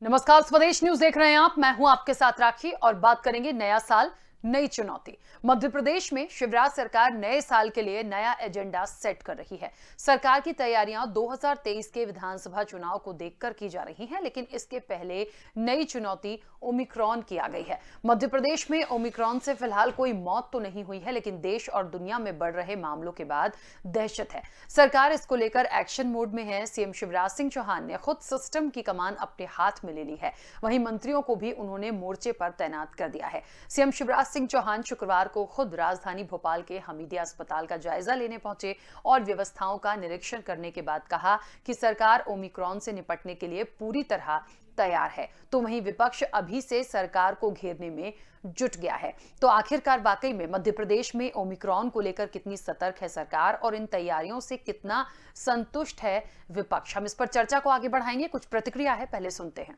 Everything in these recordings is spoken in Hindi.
नमस्कार, स्वदेश न्यूज देख रहे हैं आप। मैं हूं आपके साथ राखी और बात करेंगे नया साल नई चुनौती। मध्य प्रदेश में शिवराज सरकार नए साल के लिए नया एजेंडा सेट कर रही है। सरकार की तैयारियां 2023 के विधानसभा चुनाव को देखकर की जा रही हैं, लेकिन इसके पहले नई चुनौती ओमिक्रॉन की आ गई है। मध्य प्रदेश में ओमिक्रॉन से फिलहाल कोई मौत तो नहीं हुई है, लेकिन देश और दुनिया में बढ़ रहे मामलों के बाद दहशत है। सरकार इसको लेकर एक्शन मोड में है। सीएम शिवराज सिंह चौहान ने खुद सिस्टम की कमान अपने हाथ में ले ली है। वहीं मंत्रियों को भी उन्होंने मोर्चे पर तैनात कर दिया है। सीएम शिवराज सिंह चौहान शुक्रवार को खुद राजधानी भोपाल के हमीदिया अस्पताल का जायजा लेने पहुंचे और व्यवस्थाओं का निरीक्षण करने के बाद कहा कि सरकार ओमिक्रॉन से निपटने के लिए पूरी तरह तैयार है। तो वहीं विपक्ष अभी से सरकार को घेरने में जुट गया है। तो आखिरकार वाकई में मध्य प्रदेश में ओमिक्रॉन को लेकर कितनी सतर्क है सरकार और इन तैयारियों से कितना संतुष्ट है विपक्ष? हम इस पर चर्चा को आगे बढ़ाएंगे। कुछ प्रतिक्रिया है, पहले सुनते हैं।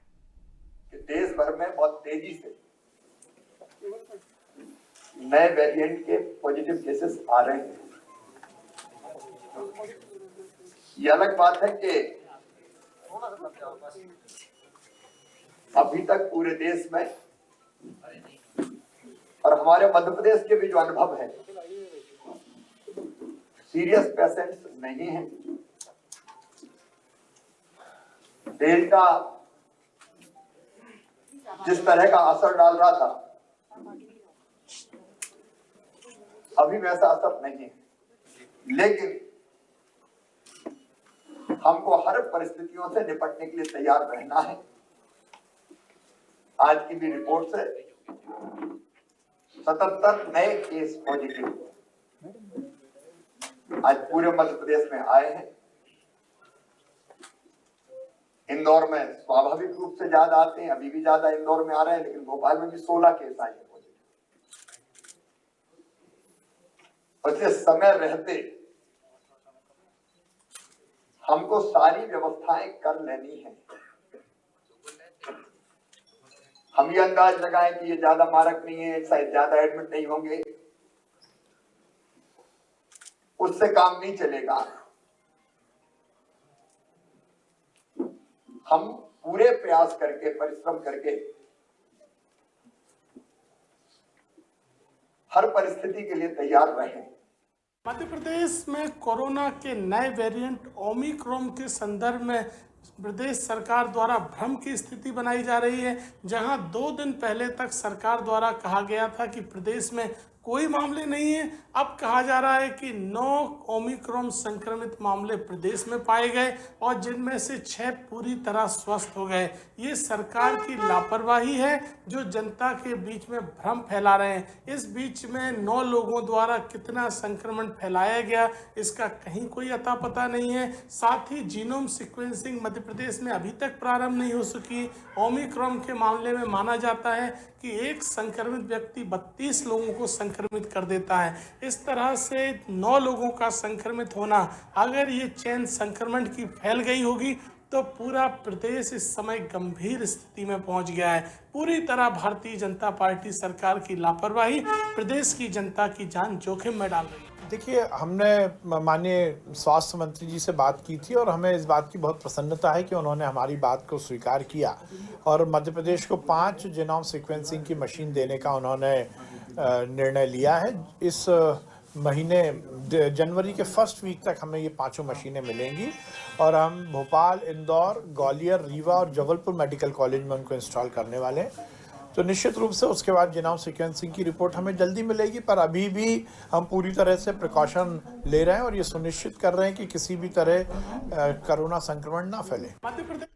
देश भर में बहुत तेजी से नए वेरिएंट के पॉजिटिव केसेस आ रहे हैं। ये अलग बात है कि अभी तक पूरे देश में और हमारे मध्य प्रदेश के भी जो अनुभव है, सीरियस पेशेंट्स नहीं है। डेल्टा जिस तरह का असर डाल रहा था, अभी वैसा असर नहीं है। लेकिन हमको हर परिस्थितियों से निपटने के लिए तैयार रहना है। आज की भी रिपोर्ट से 77 नए केस पॉजिटिव आज पूरे मध्य प्रदेश में आए हैं। इंदौर में स्वाभाविक रूप से ज्यादा आते हैं, अभी भी ज्यादा इंदौर में आ रहे हैं, लेकिन भोपाल में भी 16 केस आए हैं पॉजिटिव। इसलिए समय रहते हमको सारी व्यवस्थाएं कर लेनी है। हम ये अंदाज लगाएं कि ये ज्यादा मारक नहीं है, शायद ज्यादा एडमिट नहीं होंगे, उससे काम नहीं चलेगा। हम पूरे प्रयास करके, परिश्रम करके हर परिस्थिति के लिए तैयार रहें। मध्य प्रदेश में कोरोना के नए वेरिएंट ओमिक्रॉन के संदर्भ में प्रदेश सरकार द्वारा भ्रम की स्थिति बनाई जा रही है। जहां 2 दिन पहले तक सरकार द्वारा कहा गया था कि प्रदेश में कोई मामले नहीं है, अब कहा जा रहा है कि 9 ओमिक्रॉन संक्रमित मामले प्रदेश में पाए गए और जिनमें से 6 पूरी तरह स्वस्थ हो गए। ये सरकार की लापरवाही है जो जनता के बीच में भ्रम फैला रहे हैं। इस बीच में 9 लोगों द्वारा कितना संक्रमण फैलाया गया, इसका कहीं कोई अता पता नहीं है। साथ ही जीनोम सीक्वेंसिंग मध्य प्रदेश में अभी तक प्रारंभ नहीं हो सकी। ओमिक्रॉन के मामले में माना जाता है कि एक संक्रमित व्यक्ति 32 लोगों को संक्रमित कर देता है। इस तरह से 9 लोगों का संक्रमित होना, अगर ये चेन संक्रमण की फैल गई होगी तो पूरा प्रदेश इस समय गंभीर स्थिति में पहुंच गया है। पूरी तरह भारतीय जनता पार्टी सरकार की लापरवाही प्रदेश की जनता की जान जोखिम में डाल रही है। देखिए, हमने माननीय स्वास्थ्य मंत्री जी से बात की थी और हमें इस बात की बहुत प्रसन्नता है कि उन्होंने हमारी बात को स्वीकार किया और मध्य प्रदेश को 5 जीनोम सीक्वेंसिंग की मशीन देने का उन्होंने निर्णय लिया है। इस महीने जनवरी के फर्स्ट वीक तक हमें ये 5 मशीनें मिलेंगी और हम भोपाल, इंदौर, ग्वालियर, रीवा और जबलपुर मेडिकल कॉलेज में उनको इंस्टॉल करने वाले हैं। तो निश्चित रूप से उसके बाद जीनोम सीक्वेंसिंग की रिपोर्ट हमें जल्दी मिलेगी, पर अभी भी हम पूरी तरह से प्रिकॉशन ले रहे हैं और ये सुनिश्चित कर रहे हैं कि किसी भी तरह कोरोना संक्रमण ना फैले।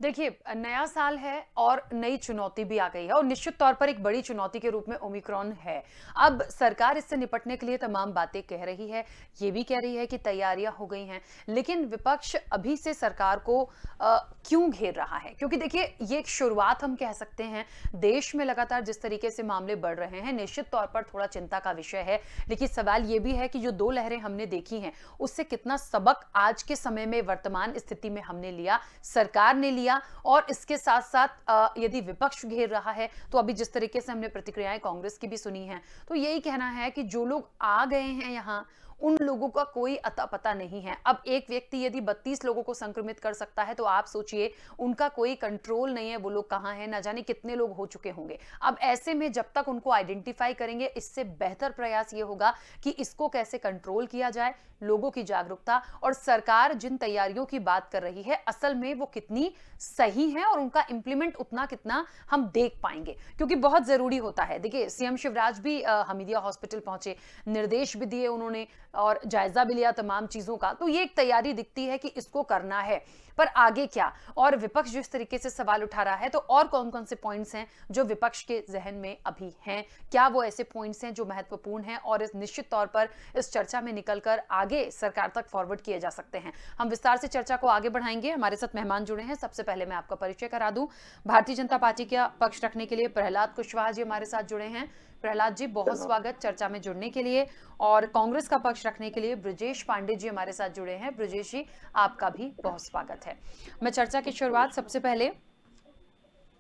देखिए, नया साल है और नई चुनौती भी आ गई है और निश्चित तौर पर एक बड़ी चुनौती के रूप में ओमिक्रॉन है। अब सरकार इससे निपटने के लिए तमाम बातें कह रही है, ये भी कह रही है कि तैयारियां हो गई हैं, लेकिन विपक्ष अभी से सरकार को क्यों घेर रहा है? क्योंकि देखिए, ये एक शुरुआत हम कह सकते हैं। देश में लगातार जिस तरीके से मामले बढ़ रहे हैं, निश्चित तौर पर थोड़ा चिंता का विषय है, लेकिन सवाल ये भी है कि जो 2 लहरें हमने देखी हैं, उससे कितना सबक आज के समय में, वर्तमान स्थिति में हमने लिया, सरकार ने लिया। और इसके साथ साथ यदि विपक्ष घेर रहा है, तो अभी जिस तरीके से हमने प्रतिक्रियाएं कांग्रेस की भी सुनी हैं, तो यही कहना है कि जो लोग आ गए हैं यहाँ, उन लोगों का कोई अता पता नहीं है। अब एक व्यक्ति यदि 32 लोगों को संक्रमित कर सकता है तो आप सोचिए उनका कोई कंट्रोल नहीं है, वो लोग कहाँ हैं, ना जाने कितने लोग हो चुके होंगे। अब ऐसे में जब तक उनको आइडेंटिफाई करेंगे, इससे बेहतर प्रयास ये होगा कि इसको कैसे कंट्रोल किया जाए। लोगों की जागरूकता और सरकार जिन तैयारियों की बात कर रही है असल में वो कितनी सही है और उनका इंप्लीमेंट उतना कितना हम देख पाएंगे, क्योंकि बहुत जरूरी होता है। देखिए सीएम शिवराज भी हमीदिया हॉस्पिटल पहुंचे, निर्देश भी दिए उन्होंने और जायजा भी लिया तमाम चीजों का, तो ये एक तैयारी दिखती है कि इसको करना है। पर आगे क्या, और विपक्ष जिस तरीके से सवाल उठा रहा है, तो और कौन कौन से पॉइंट्स हैं जो विपक्ष के जहन में अभी हैं, क्या वो ऐसे पॉइंट्स हैं जो महत्वपूर्ण हैं और इस निश्चित तौर पर इस चर्चा में निकलकर आगे सरकार तक फॉरवर्ड किए जा सकते हैं। हम विस्तार से चर्चा को आगे बढ़ाएंगे। हमारे साथ मेहमान जुड़े हैं। सबसे पहले मैं आपका परिचय करा दूं, भारतीय जनता पार्टी का पक्ष रखने के लिए प्रहलाद कुशवाहा जी हमारे साथ जुड़े हैं। प्रहलाद जी बहुत स्वागत चर्चा में जुड़ने के लिए। और कांग्रेस का पक्ष रखने के लिए ब्रजेश पांडे जी हमारे साथ जुड़े हैं। ब्रजेश जी आपका भी बहुत स्वागत है। मैं चर्चा की शुरुआत सबसे पहले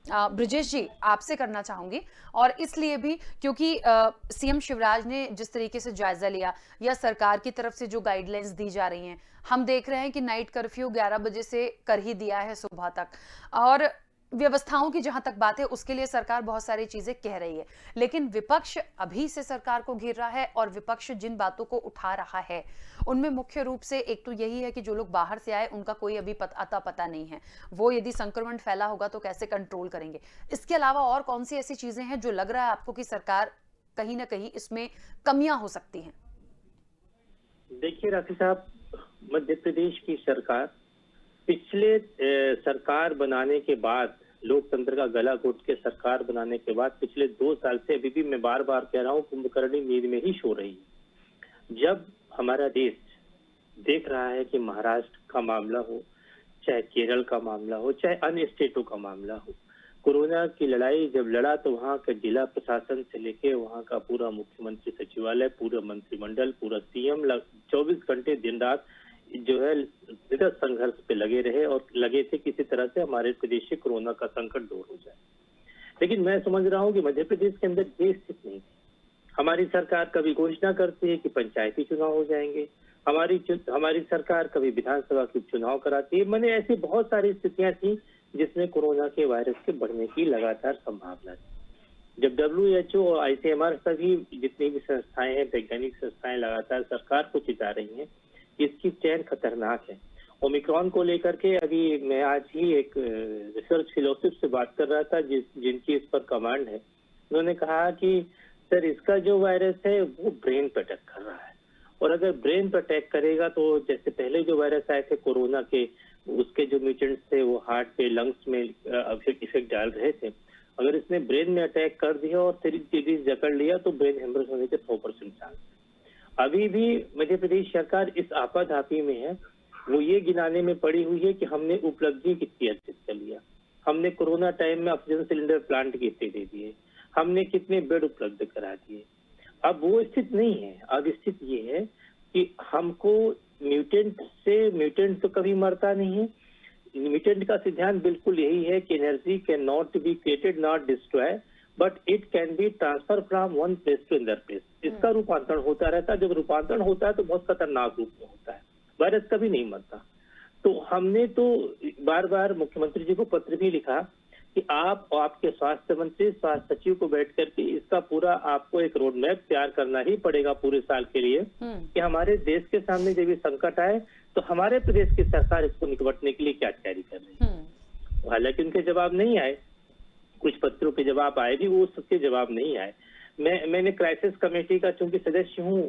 ब्रजेश जी आपसे करना चाहूंगी, और इसलिए भी क्योंकि सीएम शिवराज ने जिस तरीके से जायजा लिया या सरकार की तरफ से जो गाइडलाइंस दी जा रही हैं, हम देख रहे हैं कि नाइट कर्फ्यू 11 बजे से कर ही दिया है सुबह तक, और व्यवस्थाओं की जहां तक बात है उसके लिए सरकार बहुत सारी चीजें कह रही है, लेकिन विपक्ष अभी से सरकार को घेर रहा है और विपक्ष जिन बातों को उठा रहा है उनमें मुख्य रूप से एक तो यही है कि जो लोग बाहर से आए उनका कोई अभी अता पता नहीं है, वो यदि संक्रमण फैला होगा तो कैसे कंट्रोल करेंगे। इसके अलावा और कौन सी ऐसी चीजें हैं जो लग रहा है आपको कि सरकार कहीं ना कहीं इसमें कमियां हो सकती हैं? देखिए राखी साहब, मध्य प्रदेश की सरकार पिछले सरकार बनाने के बाद, लोकतंत्र का गला घोट के सरकार बनाने के बाद पिछले 2 साल से अभी भी मैं बार बार कह रहा हूँ कुंभकर्णी नींद में ही सो रही है। जब हमारा देश देख रहा है कि महाराष्ट्र का मामला हो, चाहे केरल का मामला हो, चाहे अन्य स्टेटों का मामला हो, कोरोना की लड़ाई जब लड़ा तो वहाँ का जिला प्रशासन से लेके वहाँ का पूरा मुख्यमंत्री सचिवालय, पूरा मंत्रिमंडल, पूरा सीएम 24 घंटे दिन रात जो है संघर्ष पे लगे रहे और लगे थे किसी तरह से हमारे प्रदेश से कोरोना का संकट दूर हो जाए। लेकिन मैं समझ रहा हूँ कि मध्य प्रदेश के अंदर ये स्थिति नहीं थी। हमारी सरकार कभी घोषणा करती है कि पंचायती चुनाव हो जाएंगे, हमारी सरकार कभी विधानसभा के चुनाव कराती है। मैंने ऐसी बहुत सारी स्थितियां थी जिसमें कोरोना के वायरस के बढ़ने की लगातार संभावना थी। जब WHO और ICMR सभी जितनी भी संस्थाएं हैं, वैज्ञानिक संस्थाएं लगातार सरकार को चिता रही हैं, इसकी चैन खतरनाक है। ओमिक्रॉन को लेकर के अभी मैं आज ही एक रिसर्च फेलोशिप से बात कर रहा था जिनकी इस पर कमांड है। उन्होंने कहा कि सर इसका जो वायरस है वो ब्रेन पर अटैक कर रहा है, और अगर ब्रेन पर अटैक करेगा तो जैसे पहले जो वायरस आए थे कोरोना के, उसके जो म्यूटेंट्स थे वो हार्ट पे, लंग्स में इफेक्ट डाल रहे थे, अगर इसने ब्रेन में अटैक कर दिया और सीरीज जकड़ लिया तो ब्रेन हेमरेज होने के 100% चांस। अभी भी मध्य प्रदेश सरकार इस आपाधापी में है, वो ये गिनाने में पड़ी हुई है कि हमने उपलब्धि कितनी अर्जित कर लिया, हमने कोरोना टाइम में ऑक्सीजन सिलेंडर प्लांट कितने दे दिए, हमने कितने बेड उपलब्ध करा दिए। अब वो स्थिति नहीं है। अब स्थिति ये है कि हमको म्यूटेंट तो कभी मरता नहीं है। म्यूटेंट का सिद्धांत बिल्कुल यही है कि energy can not be created, not destroy, but it can be transfer from one place to other place. इसका रूपांतरण होता रहता है। जब रूपांतरण होता है तो बहुत खतरनाक रूप में होता है। वायरस कभी नहीं मरता। तो हमने तो बार बार मुख्यमंत्री जी को पत्र भी लिखा कि आप और आपके स्वास्थ्य मंत्री, स्वास्थ्य सचिव को बैठ करके इसका पूरा आपको एक रोड मैप तैयार करना ही पड़ेगा पूरे साल के लिए, कि हमारे देश के सामने जब ये संकट आए तो हमारे प्रदेश की सरकार इसको निपटने के लिए क्या तैयारी कर रही है। हालांकि उनके जवाब नहीं आए, कुछ पत्रों के जवाब आए भी, वो सबके जवाब नहीं आए। मैंने क्राइसिस कमेटी का चूंकि सदस्य हूँ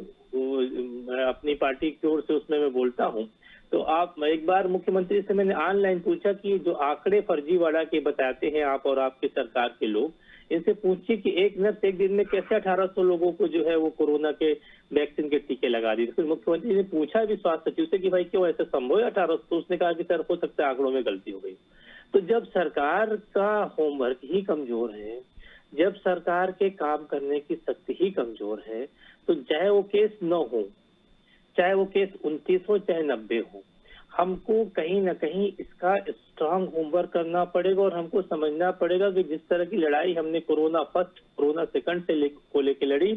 अपनी पार्टी की ओर से, उसमें मैं बोलता हूँ। तो आप एक बार मुख्यमंत्री से मैंने ऑनलाइन पूछा कि जो आंकड़े फर्जीवाड़ा के बताते हैं आप और आपकी सरकार के लोग, इनसे पूछिए कि एक नर्स एक दिन में कैसे 1800 लोगों को जो है वो कोरोना के वैक्सीन के टीके लगा दिए। फिर मुख्यमंत्री ने पूछा भी स्वास्थ्य सचिव से कि भाई क्यों ऐसा संभव है 1800? तो उसने कहा कि सर हो सकता है आंकड़ों में गलती हो गई। तो जब सरकार का होमवर्क ही कमजोर है, जब सरकार के काम करने की शक्ति ही कमजोर है, तो चाहे वो केस 9 हो, चाहे वो केस 29 हो, चाहे 90 हो, हमको कहीं ना कहीं इसका स्ट्रांग होमवर्क करना पड़ेगा और हमको समझना पड़ेगा कि जिस तरह की लड़ाई हमने कोरोना फर्स्ट, कोरोना सेकंड को लेकर लड़ी,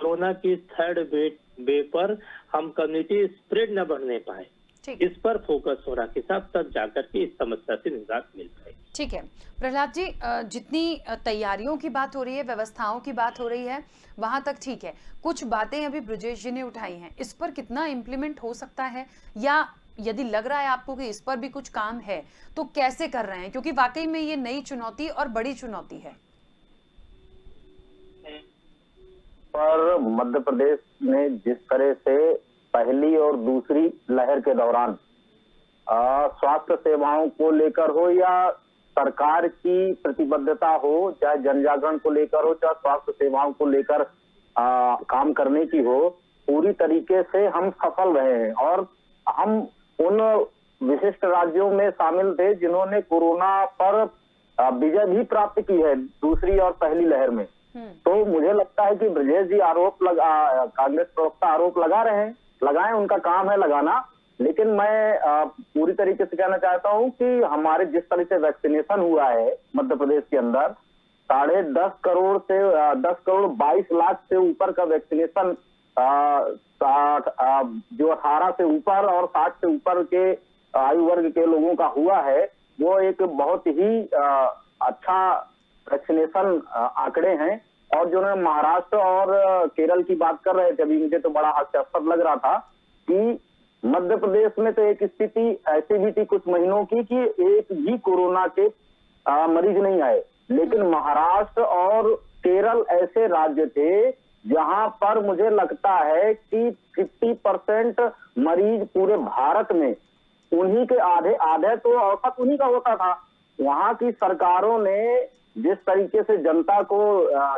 कोरोना की थर्ड वेव पर हम कम्युनिटी स्प्रेड न बढ़ने पाए, इस पर फोकस हो रहा है साहब, तब जाकर के इस समस्या से निजात मिल पाए। ठीक है प्रहलाद जी, जितनी तैयारियों की बात हो रही है, व्यवस्थाओं की बात हो रही है, वहां तक ठीक है। कुछ बातें अभी ब्रजेश जी ने उठाई हैं, इस पर कितना इम्प्लीमेंट हो सकता है, या यदि लग रहा है आपको कि इस पर भी कुछ काम है तो कैसे कर रहे हैं, क्योंकि वाकई में ये नई चुनौती और बड़ी चुनौती है। पर मध्य प्रदेश ने जिस तरह से पहली और दूसरी लहर के दौरान स्वास्थ्य सेवाओं को लेकर हो या सरकार की प्रतिबद्धता हो, चाहे जन जागरण को लेकर हो, चाहे स्वास्थ्य सेवाओं को लेकर काम करने की हो, पूरी तरीके से हम सफल रहे हैं और हम उन विशिष्ट राज्यों में शामिल थे जिन्होंने कोरोना पर विजय भी प्राप्त की है दूसरी और पहली लहर में। तो मुझे लगता है कि ब्रजेश जी कांग्रेस प्रवक्ता आरोप लगा रहे हैं, लगाएं, उनका काम है लगाना, लेकिन मैं पूरी तरीके से कहना चाहता हूं कि हमारे जिस तरह से वैक्सीनेशन हुआ है मध्य प्रदेश के अंदर, 10.5 करोड़ से 10 करोड़ 22 लाख से ऊपर का वैक्सीनेशन जो 18 से ऊपर और 60 से ऊपर के आयु वर्ग के लोगों का हुआ है, वो एक बहुत ही अच्छा वैक्सीनेशन आंकड़े हैं। और जो ना महाराष्ट्र और केरल की बात कर रहे थे अभी, मुझे तो बड़ा हास्यास्पद लग रहा था कि मध्य प्रदेश में तो एक स्थिति ऐसी भी थी कुछ महीनों की कि एक भी कोरोना के मरीज नहीं आए, लेकिन महाराष्ट्र और केरल ऐसे राज्य थे जहां पर मुझे लगता है कि 50% मरीज पूरे भारत में उन्हीं के आधे तो औसत उन्हीं का होता था। वहां की सरकारों ने जिस तरीके से जनता को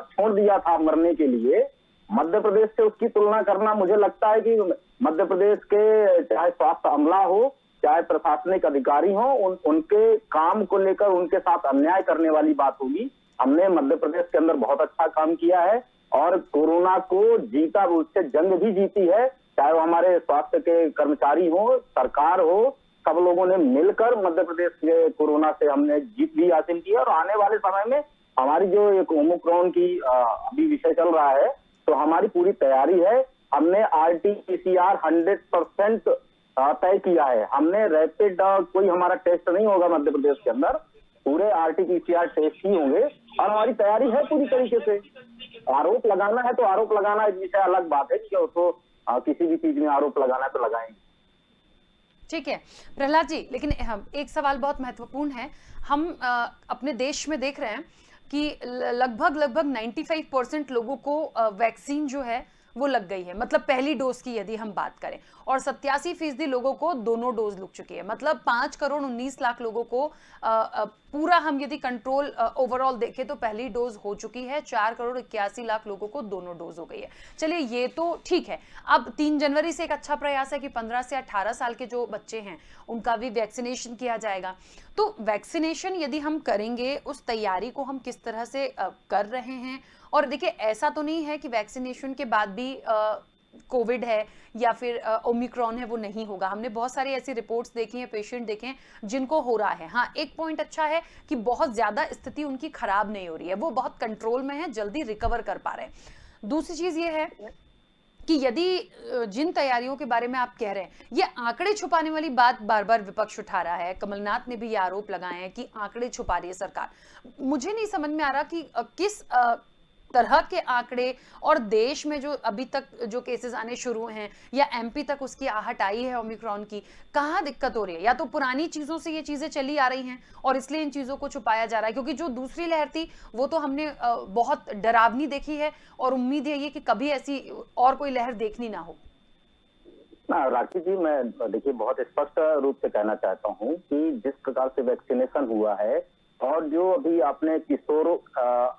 छोड़ दिया था मरने के लिए, मध्य प्रदेश से उसकी तुलना करना, मुझे लगता है कि मध्य प्रदेश के चाहे स्वास्थ्य अमला हो, चाहे प्रशासनिक अधिकारी हो, उनके काम को लेकर उनके साथ अन्याय करने वाली बात होगी। हमने मध्य प्रदेश के अंदर बहुत अच्छा काम किया है और कोरोना को जीता, उससे जंग भी जीती है, चाहे वो हमारे स्वास्थ्य के कर्मचारी हो, सरकार हो, सब लोगों ने मिलकर मध्य प्रदेश के कोरोना से हमने जीत भी हासिल की है। और आने वाले समय में हमारी जो एक ओमिक्रॉन की अभी विषय चल रहा है, तो हमारी पूरी तैयारी है। हमने RT-PCR 100% तय किया है। हमने रैपिड कोई हमारा टेस्ट नहीं होगा मध्य प्रदेश के अंदर, पूरे RT-PCR टेस्ट ही होंगे और हमारी तैयारी है पूरी तरीके से। आरोप लगाना है तो आरोप लगाना एक विषय अलग बात है कि उसको किसी भी चीज में आरोप लगाना है तो लगाएंगे। ठीक है प्रहलाद जी, लेकिन एक सवाल बहुत महत्वपूर्ण है। हम अपने देश में देख रहे हैं कि लगभग 95% लोगों को वैक्सीन जो है वो लग गई है, मतलब पहली डोज की यदि हम बात करें, और 87% लोगों को दोनों डोज लग चुकी है। मतलब 5 करोड़ 19 लाख लोगों को पूरा हम यदि कंट्रोल ओवरऑल देखें तो पहली डोज हो चुकी है, 4 करोड़ 81 लाख लोगों को दोनों डोज हो गई है। चलिए ये तो ठीक है। अब 3 जनवरी से एक अच्छा प्रयास है कि 15 से 18 साल के जो बच्चे हैं उनका भी वैक्सीनेशन किया जाएगा। तो वैक्सीनेशन यदि हम करेंगे, उस तैयारी को हम किस तरह से कर रहे हैं? और देखिए ऐसा तो नहीं है कि वैक्सीनेशन के बाद भी कोविड है या फिर ओमिक्रॉन है वो नहीं होगा। हमने बहुत सारी ऐसी रिपोर्ट्स देखी हैं, पेशेंट देखे हैं जिनको हो रहा है। हाँ, एक पॉइंट अच्छा है कि बहुत ज्यादा स्थिति उनकी खराब नहीं हो रही है, वो बहुत कंट्रोल में है, जल्दी रिकवर कर पा रहे हैं। दूसरी चीज ये है कि यदि जिन तैयारियों के बारे में आप कह रहे हैं, ये आंकड़े छुपाने वाली बात बार बार विपक्ष उठा रहा है। कमलनाथ ने भी ये आरोप लगाए हैं कि आंकड़े छुपा रही है सरकार। मुझे नहीं समझ में आ रहा कि किस तरह के आंकड़े, और देश में जो अभी तक जो केसेस आने शुरू हुए हैं या MP तक उसकी आहट आई है ओमिक्रॉन की, कहाँ दिक्कत हो रही है? या तो पुरानी चीजों से ये चीजें चली आ रही हैं और इसलिए इन चीजों को छुपाया जा रहा है, क्योंकि जो दूसरी लहर थी वो तो हमने बहुत डरावनी देखी है और उम्मीद है ये कि कभी ऐसी और कोई लहर देखनी ना हो। राखी जी, मैं देखिए बहुत स्पष्ट रूप से कहना चाहता हूँ कि जिस प्रकार से वैक्सीनेशन हुआ है और जो अभी आपने किशोर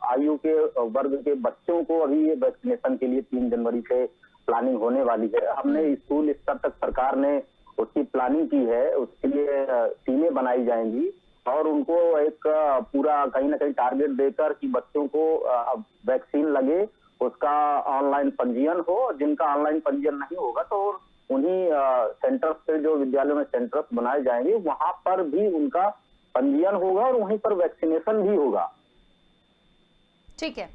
आयु के वर्ग के बच्चों को अभी ये वैक्सीनेशन के लिए 3 जनवरी से प्लानिंग होने वाली है। हमने स्कूल स्तर तक सरकार ने उसकी प्लानिंग की है, उसके लिए टीमें बनाई जाएंगी और उनको एक पूरा कहीं ना कहीं टारगेट देकर कि बच्चों को वैक्सीन लगे, उसका ऑनलाइन पंजीयन हो। जिनका ऑनलाइन पंजीयन नहीं होगा तो उन्हीं सेंटर्स पे, जो विद्यालयों में सेंटर्स बनाए जाएंगे, वहां पर भी उनका पंजीयन होगा और वहीं पर वैक्सीनेशन भी होगा। ठीक है,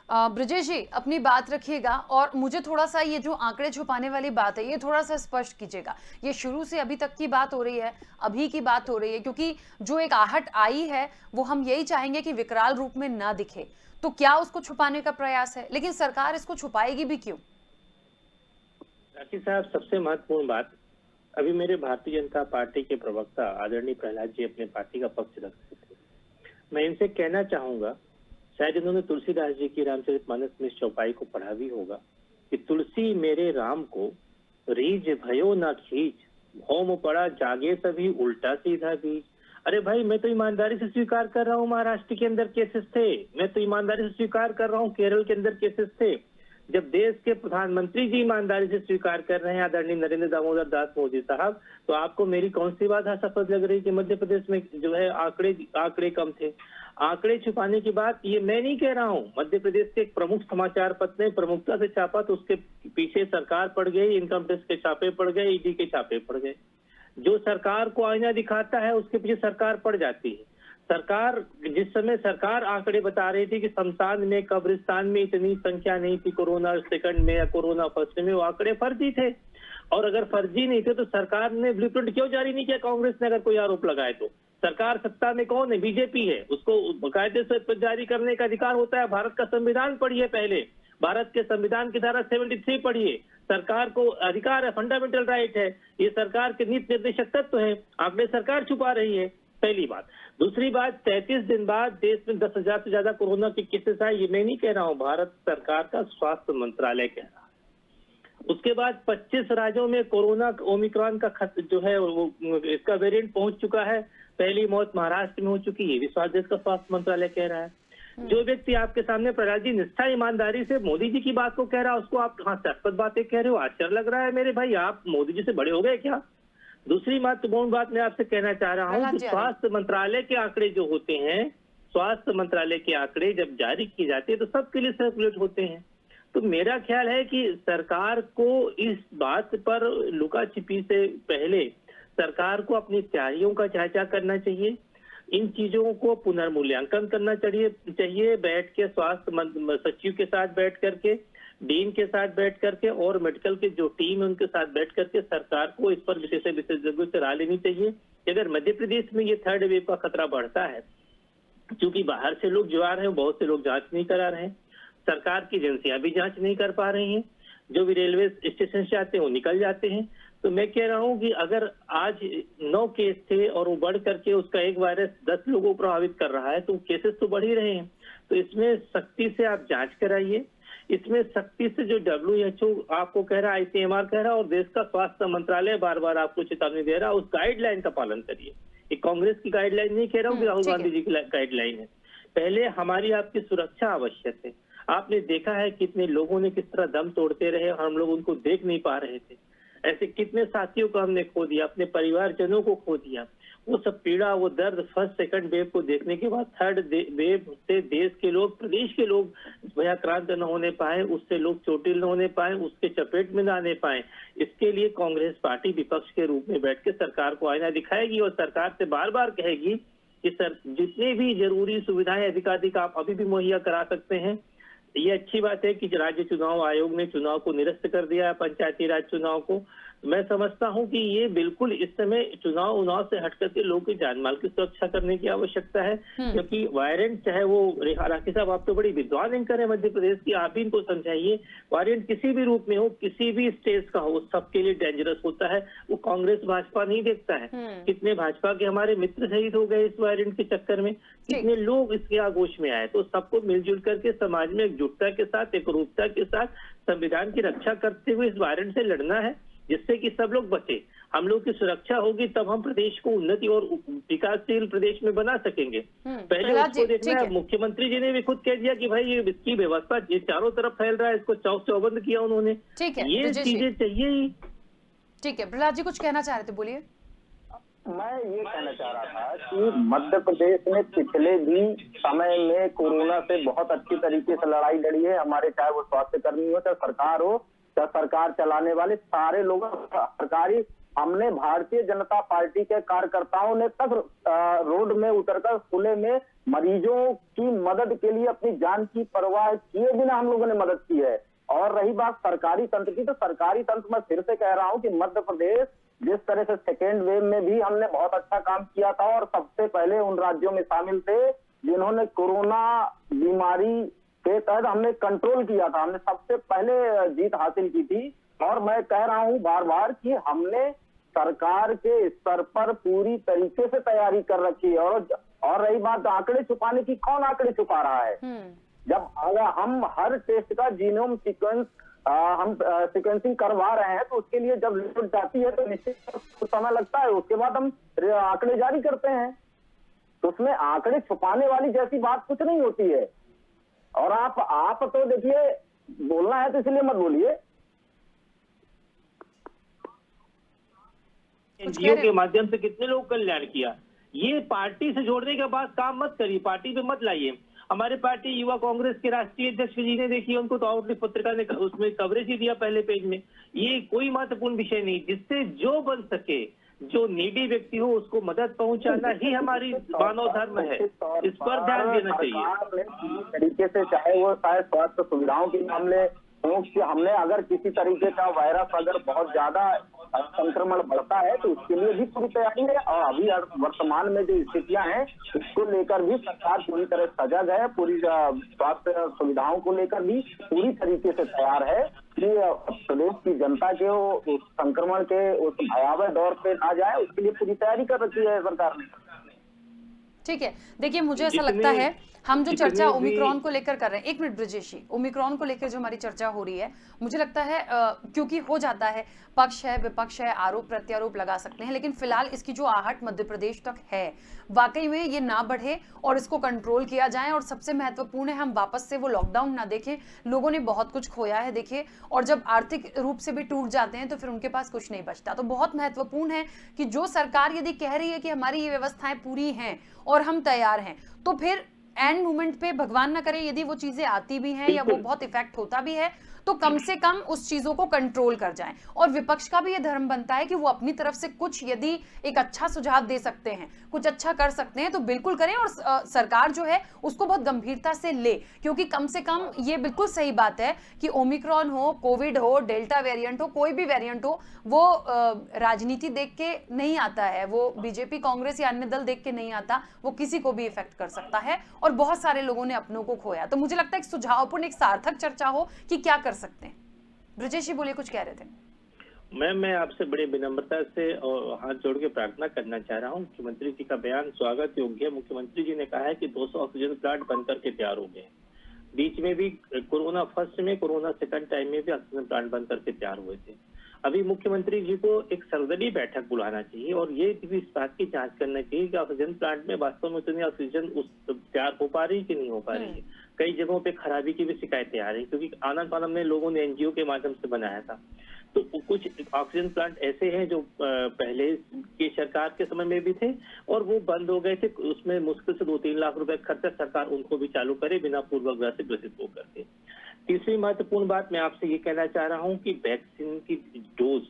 ब्रजेश जी अपनी बात रखिएगा और मुझे थोड़ा सा ये जो आंकड़े छुपाने वाली बात है ये थोड़ा सा स्पष्ट कीजिएगा। ये शुरू से अभी तक की बात हो रही है, अभी की बात हो रही है, क्योंकि जो एक आहट आई है वो हम यही चाहेंगे कि विकराल रूप में ना दिखे, तो क्या उसको छुपाने का प्रयास है? लेकिन सरकार इसको छुपाएगी भी क्यों? राखी साहब, सबसे महत्वपूर्ण बात, अभी मेरे भारतीय जनता पार्टी के प्रवक्ता आदरणीय प्रहलाद जी अपने पार्टी का पक्ष रख रहे थे। मैं इनसे कहना चाहूंगा, शायद इन्होंने तुलसीदास जी की रामचरितमानस में चौपाई को पढ़ा भी होगा कि तुलसी मेरे राम को रीझ भयो न खींच, भौम पड़ा जागे सभी उल्टा सीधा बीज। अरे भाई, मैं तो ईमानदारी से स्वीकार कर रहा हूँ महाराष्ट्र के अंदर केसेस थे, मैं तो ईमानदारी से स्वीकार कर रहा हूँ केरल के अंदर केसेस थे। जब देश के प्रधानमंत्री जी ईमानदारी से स्वीकार कर रहे हैं आदरणीय नरेंद्र दामोदर दास मोदी साहब, तो आपको मेरी कौन सी बात हास्यास्पद लग रही कि मध्य प्रदेश में जो है आंकड़े कम थे? आंकड़े छुपाने की बात ये मैं नहीं कह रहा हूँ। मध्य प्रदेश के एक प्रमुख समाचार पत्र ने प्रमुखता से छापा तो उसके पीछे सरकार पड़ गई, इनकम टैक्स के छापे पड़ गए, ईडी के छापे पड़ गए। जो सरकार को आईना दिखाता है उसके पीछे सरकार पड़ जाती है। सरकार, जिस समय सरकार आंकड़े बता रही थी कि शमशान में, कब्रिस्तान में इतनी संख्या नहीं थी कोरोना सेकंड में या कोरोना फर्स्ट में, वो आंकड़े फर्जी थे। और अगर फर्जी नहीं थे तो सरकार ने ब्लूप्रिंट क्यों जारी नहीं किया? कांग्रेस ने अगर कोई आरोप लगाए तो सरकार सत्ता में कौन है? बीजेपी है, उसको बाकायदे से जारी करने का अधिकार होता है। भारत का संविधान पढ़िए, पहले भारत के संविधान की धारा 73 पढ़िए। सरकार को अधिकार है, फंडामेंटल राइट है, ये सरकार के नीति निर्देशक तत्व है। आंकड़े सरकार छुपा रही है, पहली बात। दूसरी बात, 33 दिन बाद देश में 10,000 से ज्यादा कोरोना के केसेस आए, ये मैं नहीं कह रहा हूँ, भारत सरकार का स्वास्थ्य मंत्रालय कह रहा है। उसके बाद 25 राज्यों में कोरोना ओमिक्रॉन का खत जो है वो इसका वेरिएंट पहुंच चुका है। पहली मौत महाराष्ट्र में हो चुकी है, भी देश का स्वास्थ्य मंत्रालय कह रहा है। जो व्यक्ति आपके सामने प्रहलाद जी निष्ठा ईमानदारी से मोदी जी की बात को कह रहा है, उसको आप हास्यास्पद बातें कह रहे हो। आश्चर्य लग रहा है मेरे भाई, आप मोदी जी से बड़े हो गए क्या? दूसरी महत्वपूर्ण बात मैं आपसे कहना चाह रहा हूँ कि स्वास्थ्य मंत्रालय के आंकड़े जो होते हैं, स्वास्थ्य मंत्रालय के आंकड़े जब जारी किए जाते हैं तो सबके लिए सर्कुलेट होते हैं। तो मेरा ख्याल है कि सरकार को इस बात पर लुका छिपी से पहले सरकार को अपनी तैयारियों का जायजा करना चाहिए। इन चीजों को पुनर्मूल्यांकन करना चाहिए बैठ के, स्वास्थ्य सचिव के साथ बैठ करके, डीन के साथ बैठ करके और मेडिकल के जो टीम है उनके साथ बैठ करके सरकार को इस पर विशेषज्ञों से राय लेनी चाहिए कि अगर मध्य प्रदेश में ये थर्ड वेव का खतरा बढ़ता है, क्योंकि बाहर से लोग जो आ रहे हैं बहुत से लोग जांच नहीं करा रहे हैं, सरकार की एजेंसियां भी जांच नहीं कर पा रही हैं, जो भी रेलवे स्टेशन से आते हैं वो निकल जाते हैं। तो मैं कह रहा हूं कि अगर आज 9 केस थे और वो बढ़ करके उसका एक वायरस 10 लोगों को प्रभावित कर रहा है, तो केसेस तो बढ़ ही रहे हैं। तो इसमें सख्ती से आप जांच कराइए, इसमें सख्ती से जो WHO आपको कह रहा है, ICMR कह रहा है और देश का स्वास्थ्य मंत्रालय बार बार आपको चेतावनी दे रहा है, उस गाइडलाइन का पालन करिए। ये कांग्रेस की गाइडलाइन नहीं कह रहा हूँ कि राहुल गांधी जी की गाइडलाइन है। पहले हमारी आपकी सुरक्षा आवश्यक है। आपने देखा है कितने लोगों ने किस तरह दम तोड़ते रहे और हम लोग उनको देख नहीं पा रहे थे। ऐसे कितने साथियों को हमने खो दिया, अपने परिवारजनों को खो दिया। वो सब पीड़ा, वो दर्द फर्स्ट सेकंड वेव को देखने के बाद थर्ड वेव से देश के लोग, प्रदेश के लोग भयाक्रांत न होने पाए, उससे लोग चोटिल न होने पाए, उसके चपेट में न आने पाए। इसके लिए कांग्रेस पार्टी विपक्ष के रूप में बैठ के सरकार को आईना दिखाएगी और सरकार से बार बार कहेगी कि सर जितनी भी जरूरी सुविधाएं अधिकाधिक आप अभी भी मुहैया करा सकते हैं। ये अच्छी बात है कि राज्य चुनाव आयोग ने चुनाव को निरस्त कर दिया है, पंचायती राज चुनाव को। मैं समझता हूं कि ये बिल्कुल इस समय चुनाव से हट करके लोगों की जानमाल की सुरक्षा करने की आवश्यकता है, क्योंकि वायरेंट चाहे वो राखी साहब आप तो बड़ी विद्वान एंकर है मध्य प्रदेश की, आप ही इनको समझाइए। वायरेंट किसी भी रूप में हो, किसी भी स्टेज का हो, सबके लिए डेंजरस होता है। वो कांग्रेस भाजपा नहीं देखता है। कितने भाजपा के हमारे मित्र शहीद हो गए इस वायरेंट के चक्कर में, कितने लोग इसके आगोश में आए। तो सबको मिलजुल करके समाज में एकजुटता के साथ, एकरूपता के साथ संविधान की रक्षा करते हुए इस वायरेंट से लड़ना है, जिससे कि सब लोग बचे। हम लोग की सुरक्षा होगी तब हम प्रदेश को उन्नति और विकासशील प्रदेश में बना सकेंगे। पहले उसको देखना है। मुख्यमंत्री जी ने भी खुद कह दिया कि भाई ये इसकी व्यवस्था ये चारों तरफ फैल रहा है, इसको चौक चौबंद किया उन्होंने। ये चीजें चाहिए ही। ठीक है, प्रहलाद जी कुछ कहना चाह रहे थे, बोलिए। मैं ये कहना चाह रहा था कि मध्य प्रदेश में पिछले भी समय में कोरोना से बहुत अच्छी तरीके से लड़ाई लड़ी है। हमारे चाहे वो स्वास्थ्य कर्मी हो, चाहे सरकार हो, सरकार चलाने वाले सारे लोग सरकारी, हमने भारतीय जनता पार्टी के कार्यकर्ताओं ने तक रोड में उतरकर खुले में मरीजों की मदद के लिए अपनी जान की परवाह किए बिना हम लोगों ने मदद की है। और रही बात सरकारी तंत्र की, तो सरकारी तंत्र मैं फिर से कह रहा हूं कि मध्य प्रदेश जिस तरह से सेकेंड वेव में भी हमने बहुत अच्छा काम किया था और सबसे पहले उन राज्यों में शामिल थे जिन्होंने कोरोना बीमारी के तहत हमने कंट्रोल किया था, हमने सबसे पहले जीत हासिल की थी। और मैं कह रहा हूं बार बार कि हमने सरकार के स्तर पर पूरी तरीके से तैयारी कर रखी है। और रही बात आंकड़े छुपाने की, कौन आंकड़े छुपा रहा है? जब अगर हम हर टेस्ट का जीनोम सीक्वेंस हम सीक्वेंसिंग करवा रहे हैं तो उसके लिए जब रिपोर्ट जाती है तो निश्चित समय लगता है, उसके बाद हम आंकड़े जारी करते हैं। तो उसमें आंकड़े छुपाने वाली जैसी बात कुछ नहीं होती है। और आप तो देखिए, बोलना है तो इसलिए मत बोलिए। एनजीओ के माध्यम से कितने लोग कल्याण किया, ये पार्टी से जोड़ने के बाद काम मत करिए, पार्टी पे मत लाइए। हमारे पार्टी युवा कांग्रेस के राष्ट्रीय अध्यक्ष जी ने देखिए, उनको तो आउटलुक पत्रिका ने उसमें कवरेज ही दिया पहले पेज में। ये कोई महत्वपूर्ण विषय नहीं, जिससे जो बन सके, जो नीडी व्यक्ति हो उसको मदद पहुंचाना ही हमारी मानव धर्म है, इस पर ध्यान देना चाहिए। तरीके से चाहे वो शायद स्वास्थ्य सुविधाओं के मामले हो, कि हमने अगर किसी तरीके का वायरस अगर बहुत ज्यादा संक्रमण बढ़ता है तो उसके लिए भी पूरी तैयारी है। और अभी वर्तमान में जो स्थितियां हैं उसको लेकर भी सरकार पूरी तरह सजग है, पूरी स्वास्थ्य सुविधाओं को लेकर भी पूरी तरीके से तैयार है कि प्रदेश की जनता के वो संक्रमण के उस भयावह दौर पे ना जाए, उसके लिए पूरी तैयारी कर रखी है सरकार ने। ठीक है, देखिए मुझे ऐसा लगता है हम जो चर्चा ओमिक्रॉन को लेकर कर रहे हैं, एक मिनट ब्रजेश जी, ओमिक्रॉन को लेकर जो हमारी चर्चा हो रही है, मुझे लगता है क्योंकि हो जाता है, पक्ष है विपक्ष है, आरोप प्रत्यारोप लगा सकते हैं, लेकिन फिलहाल इसकी जो आहट मध्य प्रदेश तक है, वाकई में ये ना बढ़े और इसको कंट्रोल किया जाए। और सबसे महत्वपूर्ण है हम वापस से वो लॉकडाउन ना देखें। लोगों ने बहुत कुछ खोया है देखिए, और जब आर्थिक रूप से भी टूट जाते हैं तो फिर उनके पास कुछ नहीं बचता। तो बहुत महत्वपूर्ण है कि जो सरकार यदि कह रही है कि हमारी ये व्यवस्थाएं पूरी हैं और हम तैयार हैं, तो फिर एंड मोमेंट पे भगवान ना करे यदि वो चीजें आती भी हैं या वो बहुत इफेक्ट होता भी है, तो कम से कम उस चीजों को कंट्रोल कर जाएं। और विपक्ष का भी ये धर्म बनता है कि वो अपनी तरफ से कुछ यदि एक अच्छा सुझाव दे सकते हैं, कुछ अच्छा कर सकते हैं, तो बिल्कुल करें। और सरकार जो है उसको बहुत गंभीरता से ले, क्योंकि कम से कम ये बिल्कुल सही बात है कि ओमिक्रॉन हो, कोविड हो, डेल्टा वेरिएंट हो, कोई भी वेरिएंट हो, वो राजनीति देख के नहीं आता है, वो बीजेपी कांग्रेस या अन्य दल देख के नहीं आता, वो किसी को भी इफेक्ट कर सकता है। और बहुत सारे लोगों ने अपनों को खोया। तो मुझे लगता है एक सुझावपूर्ण, एक सार्थक चर्चा हो कि क्या कर सकते हैं। ब्रजेश जी बोलिए, कुछ कह रहे थे। मैं आपसे बड़ी विनम्रता से और हाथ जोड़ के प्रार्थना करना चाह रहा हूं। मुख्यमंत्री जी का बयान स्वागत योग्य है। मुख्यमंत्री जी ने कहा है कि 200 ऑक्सीजन प्लांट बनकर के तैयार हो गए। बीच में भी कोरोना फर्स्ट में, कोरोना सेकंड टाइम में भी ऑक्सीजन प्लांट बनकर के तैयार हुए थे। अभी मुख्यमंत्री जी को एक सर्वदलीय बैठक बुलाना चाहिए और ये भी इस बात की जांच करना चाहिए कि ऑक्सीजन प्लांट में वास्तव में उतनी ऑक्सीजन तैयार हो पा रही है कि नहीं हो पा रही है। कई जगहों पे खराबी की भी शिकायतें आ रही, क्योंकि आनंद फानम में लोगों ने एनजीओ के माध्यम से बनाया था। तो कुछ ऑक्सीजन प्लांट ऐसे हैं जो पहले की सरकार के समय में भी थे और वो बंद हो गए थे। उसमें मुश्किल से 2-3 लाख रुपए खर्चा, सरकार उनको भी चालू करे बिना पूर्वाग्रह से ग्रसित होकर के। तीसरी महत्वपूर्ण बात मैं आपसे ये कहना चाह रहा हूँ कि वैक्सीन की डोज,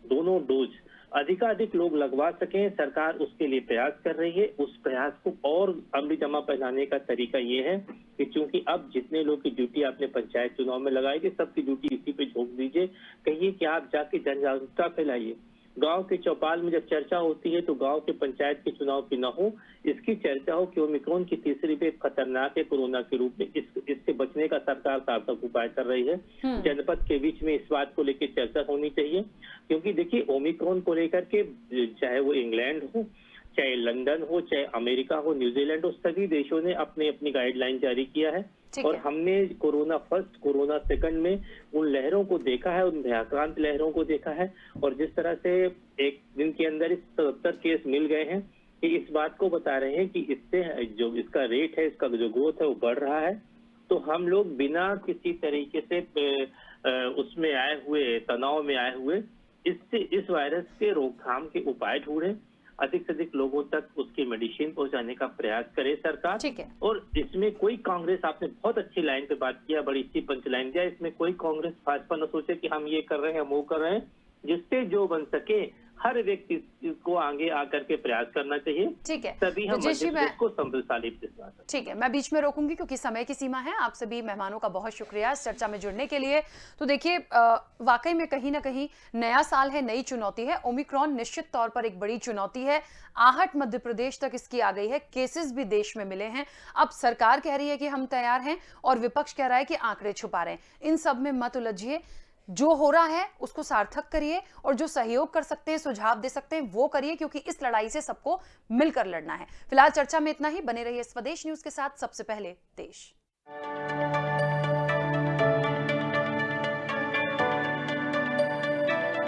दोनों डोज अधिकाधिक लोग लगवा सकें, सरकार उसके लिए प्रयास कर रही है। उस प्रयास को और अमली जमा पहनाने का तरीका ये है कि चूंकि अब जितने लोग की ड्यूटी आपने पंचायत चुनाव में लगाई थी, सबकी ड्यूटी इसी पे झोंक दीजिए। कहिए कि आप जाके जन जागरूकता फैलाइए। गांव के चौपाल में जब चर्चा होती है तो गांव के पंचायत के चुनाव की न हो, इसकी चर्चा हो कि ओमिक्रॉन की तीसरी वेव खतरनाक है कोरोना के रूप में, इससे बचने का सरकार सार्थक उपाय कर रही है। जनपद के बीच में इस बात को लेकर चर्चा होनी चाहिए, क्योंकि देखिए ओमिक्रॉन को लेकर के चाहे वो इंग्लैंड हो, चाहे लंदन हो, चाहे अमेरिका हो, न्यूजीलैंड हो, सभी देशों ने अपनी अपनी गाइडलाइन जारी किया है। और हमने कोरोना फर्स्ट, कोरोना सेकंड में उन लहरों को देखा है, उन भयाक्रांत लहरों को देखा है। और जिस तरह से एक दिन के अंदर 77 केस मिल गए हैं, कि इस बात को बता रहे हैं कि इससे जो इसका रेट है, इसका जो ग्रोथ है वो बढ़ रहा है। तो हम लोग बिना किसी तरीके से उसमें आए हुए, तनाव में आए हुए, इससे इस वायरस के रोकथाम के उपाय ढूंढें। अधिक से अधिक लोगों तक उसकी मेडिसिन पहुंचाने का प्रयास करे सरकार। ठीक है। और इसमें कोई कांग्रेस, आपने बहुत अच्छी लाइन पे बात किया, बड़ी अच्छी पंच लाइन दिया, इसमें कोई कांग्रेस भाजपा न सोचे कि हम ये कर रहे हैं, हम वो कर रहे हैं। जिससे जो बन सके हर व्यक्ति को आगे आकर के प्रयास करना चाहिए। ठीक है, तभी हम ब्रजेश जी, मध्य प्रदेश को समृद्धशाली बना सकते हैं। ठीक है, मैं बीच में रोकूंगी क्योंकि समय की सीमा है। आप सभी मेहमानों का बहुत शुक्रिया इस चर्चा में जुड़ने के लिए। तो देखिए, वाकई में कहीं ना कहीं नया साल है, नई चुनौती है। ओमिक्रॉन निश्चित तौर पर एक बड़ी चुनौती है। आहट मध्य प्रदेश तक इसकी आ गई है, केसेस भी देश में मिले हैं। अब सरकार कह रही है कि हम तैयार हैं और विपक्ष कह रहा है कि आंकड़े छुपा रहे हैं। इन सब में मत उलझिए, जो हो रहा है उसको सार्थक करिए और जो सहयोग कर सकते हैं, सुझाव दे सकते हैं, वो करिए, क्योंकि इस लड़ाई से सबको मिलकर लड़ना है। फिलहाल चर्चा में इतना ही। बने रहिए स्वदेश न्यूज के साथ। सबसे पहले देश।